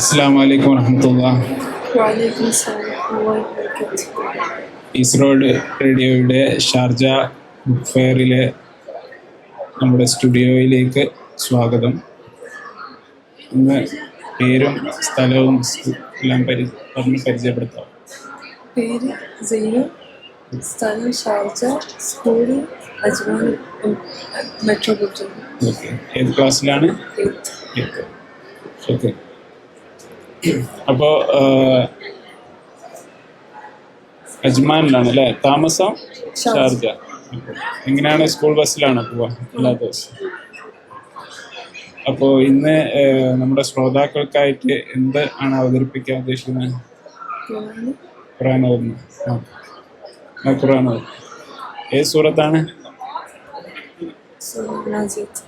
അസ്സലാമു അലൈക്കും വറഹ്മത്തുള്ളാഹി. വഅലൈക്കും അസ്സലാം വറഹ്മത്തുള്ളാഹി വബറകാതുഹു. ഈസ്റോഡ് റേഡിയോയുടെ ഷാർജ ബുക്ക് ഫെയറിലെ നമ്മുടെ സ്റ്റുഡിയോയിലേക്ക് സ്വാഗതം. ഇന്ന് പേരും സ്ഥലവും എല്ലാം പറഞ്ഞ് പരിചയപ്പെടുത്താം. പേര് സൈനു, സ്ഥലം Sharjah, school Ajman metropolitan. Okay, ഏത് ക്ലാസ്സിലാണ്? 8th. ഓക്കെ, അപ്പോൾ അജ്മാനിലാണ് അല്ലേ താമസം? ഷാർജ. എങ്ങനെയാണ്, സ്കൂൾ ബസ്സിലാണോ പോവാ എല്ലാ ദിവസവും? അപ്പോൾ ഇന്ന് നമ്മുടെ ശ്രോതാക്കൾക്കായിട്ട് എന്ത് ആണ് അവതരിപ്പിക്കാൻ ഉദ്ദേശിക്കുന്നത്? ഖുർആൻ ഓതുന്നു. ഖുർആൻ ഓതുന്നു. ഏത് സൂറത്താണ്? നാസിഅത്ത്.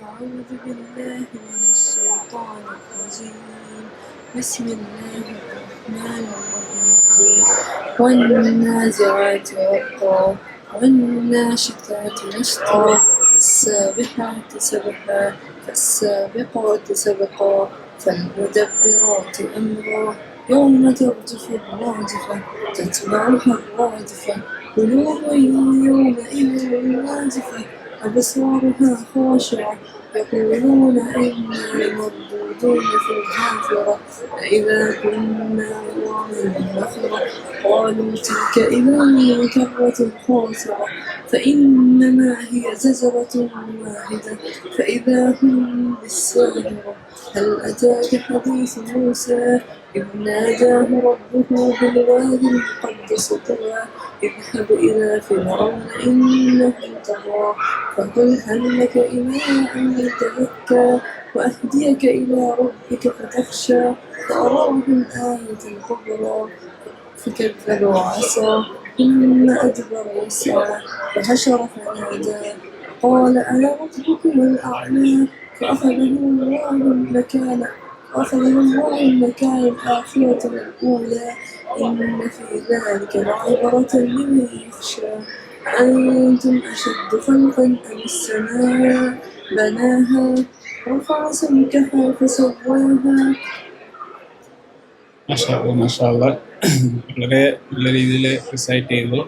أعوذ بالله من الشيطان الرجيم. بسم الله الرحمن الرحيم. والنازعات غرقا والناشطات نشطا السابحات سبحا فالسابقات سبقا فالمدبرات أمرا يوم ترجف الراجفة تتبعها الرادفة قلوب يومئذ واجفة أبصارها خاشعة يقولون إنا لمردودون في الحافرة أإذا كنا عظاما نخرة قالوا تلك إذا كرة خاسرة فإنما هي زجرة واحدة فإذا هم بالساهرة هل أتاك حديث موسى إذ ناداه ربه بالوادي المقدس طوى اذهب إلى فرعون إنه طغى فقل هل لك إلى أن تزكى وأهديك إلى ربك فتخشى فأراه الآية الكبرى فكذب وعصى ثم أدبر يسعى فحشر فنادى قال أنا ربكم الأعلى فأخذه الله المكان الآخرة والأولى إن في ذلك لعبرة لمن يخشى أنتم أشد خلقا أم السماء بناها رفع سمكها فسواها. വളരെ നല്ല രീതിയിൽ റിസൈറ്റ് ചെയ്തു.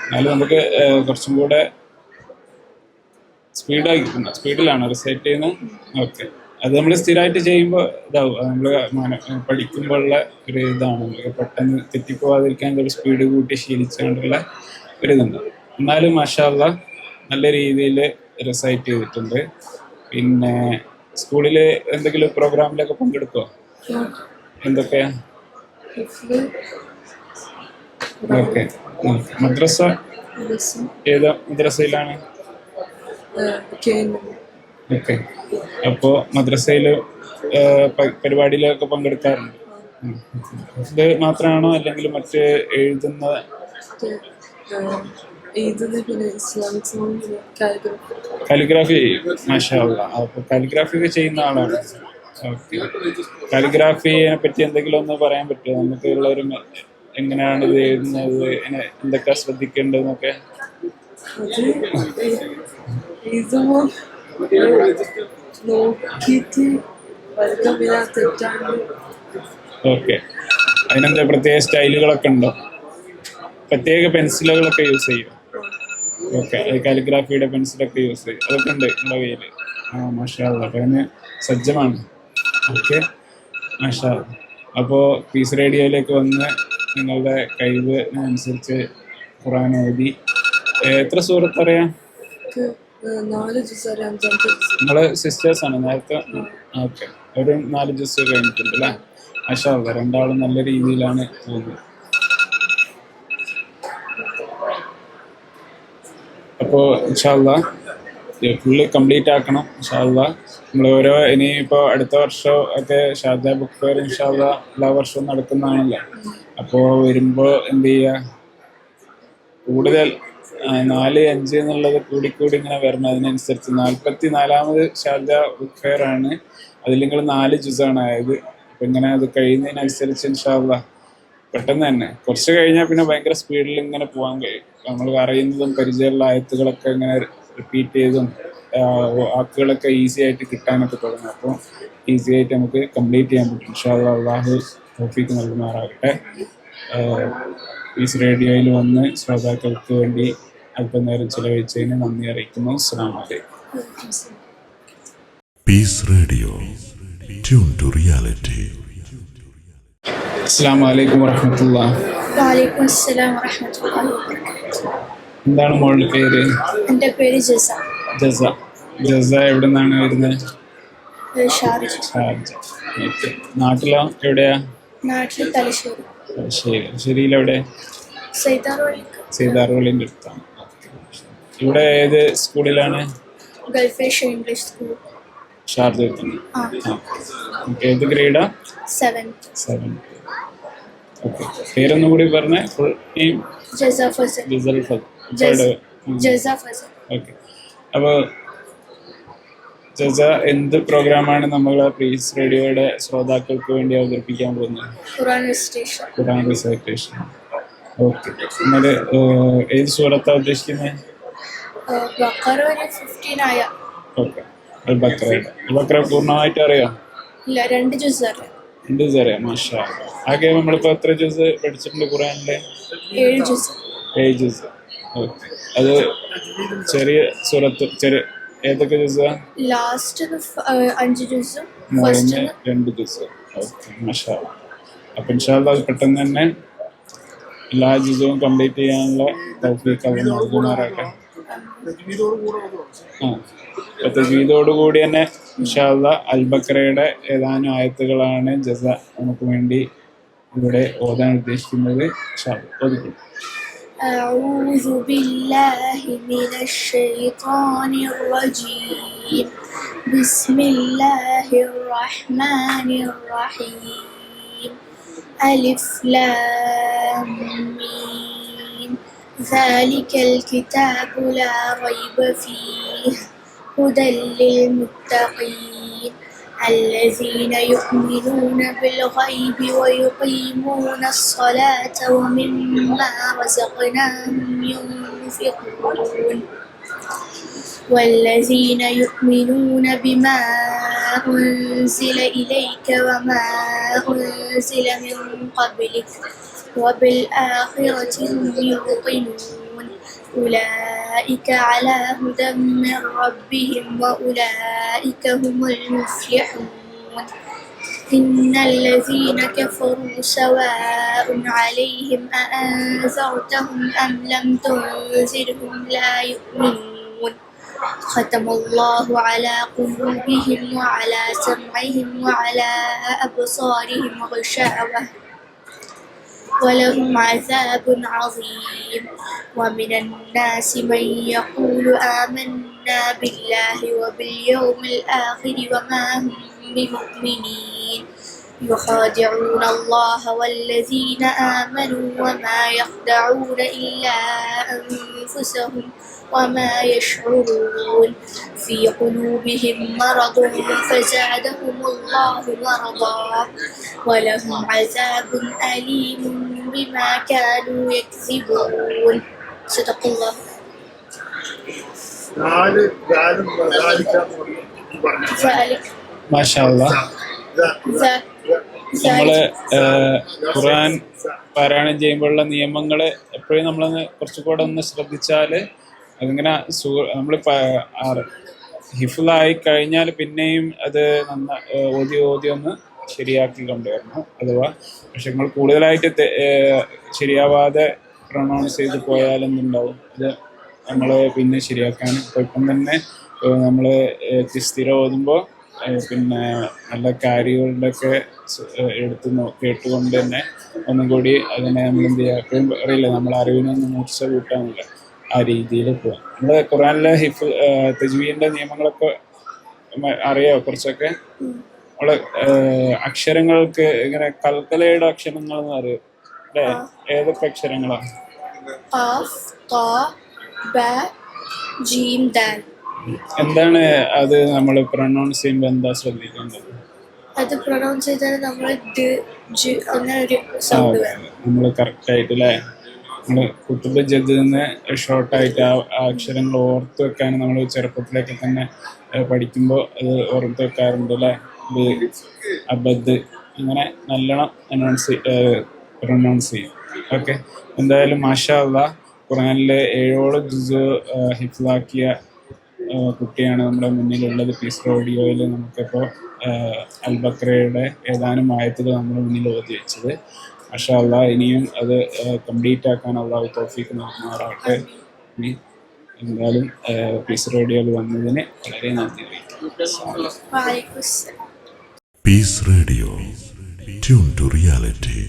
എന്നാലും നമുക്ക് കുറച്ചും കൂടെ സ്പീഡിലാണ് റിസൈറ്റ് ചെയ്യുന്നത്. ഓക്കെ, അത് നമ്മൾ സ്ഥിരമായിട്ട് ചെയ്യുമ്പോൾ ഇതാവും. അത് നമ്മൾ പഠിക്കുമ്പോഴുള്ള ഒരു ഇതാണ്. നമുക്ക് പെട്ടെന്ന് തെറ്റിപ്പോവാതിരിക്കാൻ ഒരു സ്പീഡ് കൂട്ടി ശീലിച്ചുകൊണ്ടുള്ള ഒരിതുണ്ട്. എന്നാലും മാഷാ അല്ലാഹ് നല്ല രീതിയിൽ റിസൈറ്റ് ചെയ്തിട്ടുണ്ട്. പിന്നെ സ്കൂളിൽ എന്തെങ്കിലും പ്രോഗ്രാമിലൊക്കെ പങ്കെടുക്കുമോ? എന്തൊക്കെയാ? ഓക്കെ, മദ്രസ ഏതാ മദ്രസയിലാണ്? ഓക്കെ, അപ്പോൾ മദ്രസയിൽ പരിപാടിയിലൊക്കെ പങ്കെടുക്കാറുണ്ട്. ഇത് മാത്രമാണോ അല്ലെങ്കിൽ മറ്റ് എഴുതുന്ന? കാലിഗ്രാഫി ചെയ്യും. മാഷാ അല്ലാഹ്. അപ്പോൾ കാലിഗ്രാഫി ഒക്കെ ചെയ്യുന്ന ആളാണ്. ഓക്കെ, കാലിഗ്രാഫിയെ പറ്റി എന്തെങ്കിലും ഒന്ന് പറയാൻ പറ്റുമോ? നമുക്ക് ഉള്ളൊരു എങ്ങനെയാണ് ഇത് എഴുതുന്നത്, എന്തൊക്കെ ശ്രദ്ധിക്കേണ്ടതെന്നൊക്കെ? ഓക്കെ, അതിനെന്താ പ്രത്യേക സ്റ്റൈലുകളൊക്കെ ഉണ്ടോ? പ്രത്യേക പെൻസിലുകളൊക്കെ യൂസ് ചെയ്യും? ഓക്കെ, കാലിഗ്രാഫിയുടെ പെൻസിലൊക്കെ യൂസ് ചെയ്യും. അതൊക്കെ ഉണ്ട് നിങ്ങളുടെ കയ്യിൽ? മാഷാ അല്ലാഹ്. അപ്പോൾ അതിന് സജ്ജമാണ്. ഓക്കെ, മാഷാ അല്ലാഹ്. അപ്പോൾ പീസ് റേഡിയോയിലേക്ക് വന്ന് നിങ്ങളുടെ കഴിവ് അനുസരിച്ച് ഖുർആൻ ഓതി. എത്ര സൂറത്ത് അറിയാം? നിങ്ങള് സിസ്റ്റേഴ്സാണ് നേരത്തെ? ഓക്കെ, ഒരു 4 ജ്യൂസ് കഴിഞ്ഞിട്ടുണ്ട് അല്ലേ? മാഷാ അല്ലാഹ്. രണ്ടാളും നല്ല രീതിയിലാണ് പോകുന്നത്. അപ്പോൾ ഇൻഷാ അല്ലാഹ് ഫുള്ള് കംപ്ലീറ്റ് ആക്കണം ഇൻഷാ അല്ലാഹ്. നമ്മൾ ഇനിയിപ്പോൾ അടുത്ത വർഷം ഒക്കെ ഷാർജ ബുക്ക് ഫെയർ ഇൻഷാ അല്ലാഹ് എല്ലാ വർഷവും നടക്കുന്നതാണല്ലോ. അപ്പോൾ വരുമ്പോൾ എന്ത് ചെയ്യുക, കൂടുതൽ 4, 5 എന്നുള്ളത് കൂടിക്കൂടി ഇങ്ങനെ വരണം. അതിനനുസരിച്ച് 44ാമത് ഷാർജ ബുക്ക് ഫെയർ ആണ്. അതിൽ നിങ്ങൾ 4 ജ്യൂസാണ് ആയത്. അപ്പം ഇങ്ങനെ അത് കഴിയുന്നതിനനുസരിച്ച് ഇൻഷാ അല്ലാഹ് പെട്ടെന്ന് തന്നെ കുറച്ച് കഴിഞ്ഞാൽ പിന്നെ ഭയങ്കര സ്പീഡിൽ ഇങ്ങനെ പോകാൻ കഴിയും. നമ്മൾ അറിയുന്നതും പരിചയമുള്ള ആയത്തുകളൊക്കെ ഇങ്ങനെ റിപ്പീറ്റ് ചെയ്തും വാക്കുകളൊക്കെ ഈസി ആയിട്ട് കിട്ടാനൊക്കെ തുടങ്ങും. അപ്പോൾ ഈസി ആയിട്ട് നമുക്ക് കംപ്ലീറ്റ് ചെയ്യാൻ പറ്റും. ഇൻഷാ അല്ലാഹ് അള്ളാഹു തൗഫീഖ് നൽകുമാറാകട്ടെ. പീസ് റേഡിയോയിൽ വന്ന് ശ്രോതാക്കൾക്ക് വേണ്ടി അല്പനേരം ചിലവഴിച്ചതിന് നന്ദി അറിയിക്കുന്നു. അസ്സലാമു അലൈക്കും. Peace Radio. Tune to reality. അസ്സലാമു അലൈക്കും വറഹ്മത്തുള്ളാഹി. വലൈക്കും അസ്സലാം വറഹ്മത്തുള്ളാഹി വബറകാതുഹു. എന്താണ് മോളുടെ പേര്? എൻ്റെ പേര് ജസ. ജസ. ജസ എവിടെ നിന്നാണ് വരുന്നത്? ഷാർജ. ഷാർജ. ഓക്കെ. നാട്ടിലോ? എവിടെയാ? നാട്ടിൽ തലശ്ശേരി. ശരി. ശരിയിലെവിടെ? സൈതാർവള്ളിൻ്റെ അടുത്താണ്. ഇവിടെ ഏത് സ്കൂളിലാണ്? Gulf Asia English school. ഷാർജയിൽ തന്നെ. ഏത് ഗ്രേഡാ? 7th. ഓക്കെ. പേരൊന്നും കൂടി പറഞ്ഞേ. Full name? Jasa Fazal. Jasal Fazal. Jasa Fazal. Okay. അപ്പോൾ ജസ, എന്ത് പ്രോഗ്രാമാണ് നമ്മൾ പീസ് റേഡിയോയുടെ ശ്രോതാക്കൾക്ക് വേണ്ടി അവതരിപ്പിക്കാൻ പോകുന്നത്? ഖുർആൻ റിസൈറ്റേഷൻ. ഓക്കെ. എന്നാൽ ഏത് സൂറത്താണ് ഉദ്ദേശിക്കുന്നത്? ബഖറ ഒരു 15 ആയ. ഓക്കെ. അൽ ബഖറ പൂർണ്ണമായിട്ട് അറിയാം? ഇല്ല, 2 ജുസ് അറിയാം. 2 ജുസ് അറിയാം. മാഷാ അല്ലാഹ്. ആകെ നമ്മളിപ്പോൾ എത്ര ജുസ് പഠിച്ചിട്ടുണ്ട് ഖുർആനിലെ? 7 ജുസ്. 7 ജുസ്. ഓക്കെ. അത് ചെറിയ സൂറത്ത് ഏതൊക്കെ ജുസാ? ലാസ്റ്റ് 5 ജുസും 2 ജുസ്. ഓക്കെ. മാഷാ അല്ലാഹ്. അപ്പം ഇൻഷാ അല്ലാഹ് അത് പെട്ടെന്ന് തന്നെ എല്ലാ ജുസും കംപ്ലീറ്റ് ചെയ്യാനുള്ള തൗഫീഖ് അല്ലാഹു നൽകുമാറാകട്ടെ. തജ്വീദോടുകൂടി തന്നെ ഇൻഷാ അല്ലാഹ് അൽ ബഖറയുടെ ഏതാനും ആയത്തുകളാണ് ജസ നമുക്ക് വേണ്ടി ഇവിടെ ഓതാൻ ഉദ്ദേശിക്കുന്നത്. ഇൻഷാ അല്ലാഹ് ഓതിക്കോളൂ. أعوذ بالله من الشيطان الرجيم. بسم الله الرحمن الرحيم. ألف لام ميم. ذلك الكتاب لا ريب فيه هدى للمتقين الذين يؤمنون بالغيب ويقيمون الصلاة ومما رزقناهم ينفقون والذين يؤمنون بما أنزل إليك وما أنزل من قبلك وبالآخرة هم يوقنون أولئك على هدى من ربهم وأولئك هم المفلحون إن الذين كفروا سواء عليهم أأنذرتهم أم لم تنذرهم لا يؤمنون ختم الله على قلوبهم وعلى سمعهم وعلى أبصارهم غشاوة ولهم عذاب عظيم ومن الناس من يقول آمنا بالله وباليوم الآخر وما هم بمؤمنين يخادعون الله والذين آمنوا وما يخدعون إلا أنفسهم وما يشعرون في قلوبهم مرض فزادهم الله مرضا ولهم عذاب أليم بما كانوا يكذبون صدق الله. മാഷാ അല്ലാഹ്. നമ്മള് ഖുർആൻ പാരായണം ചെയ്യുമ്പോഴുള്ള നിയമങ്ങൾ എപ്പോഴും നമ്മളൊന്ന് കുറച്ചുകൂടെ ഒന്ന് ശ്രദ്ധിച്ചാൽ അതിങ്ങനെ നമ്മൾ ഹിഫ്ളായി കഴിഞ്ഞാൽ പിന്നെയും അത് ഓതി ഒന്ന് ശരിയാക്കി കൊണ്ടുവരണം. അഥവാ പക്ഷെ നമ്മൾ കൂടുതലായിട്ട് ശരിയാവാതെ പ്രൊണൗൺസ് ചെയ്ത് പോയാലെന്നുണ്ടാവും. അത് നമ്മൾ പിന്നെ ശരിയാക്കാൻ ഇപ്പം തന്നെ നമ്മൾ സ്ഥിരം ഓതുമ്പോൾ പിന്നെ നല്ല കാര്യങ്ങളുടെയൊക്കെ കേട്ടുകൊണ്ട് തന്നെ ഒന്നും കൂടി അതിനെ നമ്മൾ എന്ത് ചെയ്യുക, എപ്പോഴും അറിയില്ല, നമ്മൾ അറിവിനൊന്ന് മൂർച്ച കൂട്ടാനില്ല, ആ രീതിയിൽ പോകാം. നമ്മൾ ഖുർആനിലെ തജ്വീദിന്റെ നിയമങ്ങളൊക്കെ അറിയാമോ? കുറച്ചൊക്കെ നമ്മള് അക്ഷരങ്ങൾക്ക് ഇങ്ങനെ കൽക്കലയുടെ അക്ഷരങ്ങൾ എന്ന് അറിയാം അല്ലേ? ഏതൊക്കെ അക്ഷരങ്ങളാണ്? എന്താണ് അത് നമ്മൾ പ്രൊനൗൺസ് ചെയ്യുമ്പോൾ എന്താ ശ്രദ്ധിക്കേണ്ടത്? അത് പ്രൊനൗൺസ് ചെയ്താൽ നമ്മൾ അങ്ങനെ ഒരു സൗണ്ട് വേണം. നമ്മൾ കറക്റ്റ് ആയിട്ട് അല്ലേ? നമ്മൾ കുത്തുബ് ജദ്ദിൽ നിന്ന് ഷോർട്ടായിട്ട് ആ അക്ഷരങ്ങൾ ഓർത്ത് വെക്കാൻ നമ്മൾ ചെറുപ്പത്തിലേക്ക് തന്നെ പഠിക്കുമ്പോൾ അത് ഓർത്ത് വെക്കാറുണ്ട് അല്ലേ. ഇത് അബദ് ഇങ്ങനെ നല്ലോണം പ്രൊനൗൺസ് ചെയ്യും. ഓക്കെ, എന്തായാലും മാഷാ അല്ലാഹ് ഖുർആനിലെ 7 ജുസ് ഹിഫ്ലാക്കിയ കുട്ടിയാണ് നമ്മുടെ മുന്നിലുള്ളത്. പീസ് റേഡിയോയിൽ നമുക്കിപ്പോൾ അൽ ബക്രയുടെ ഏതാനും ആയത്തുകൾ നമ്മുടെ മുന്നിൽ ഓതി വെച്ചത്. മാഷാ അല്ലാഹ് ഇനിയും അത് കംപ്ലീറ്റ് ആക്കാൻ അള്ളാഹു തൗഫീഖ് നൽകുമാറാകട്ടെ. ഇനി എന്തായാലും പീസ് റേഡിയോയിൽ വന്നതിന് വളരെ നന്ദി അറിയിക്കുന്നു. വഅലൈക്കും അസ്സലാം. Peace Radio. Tune to reality.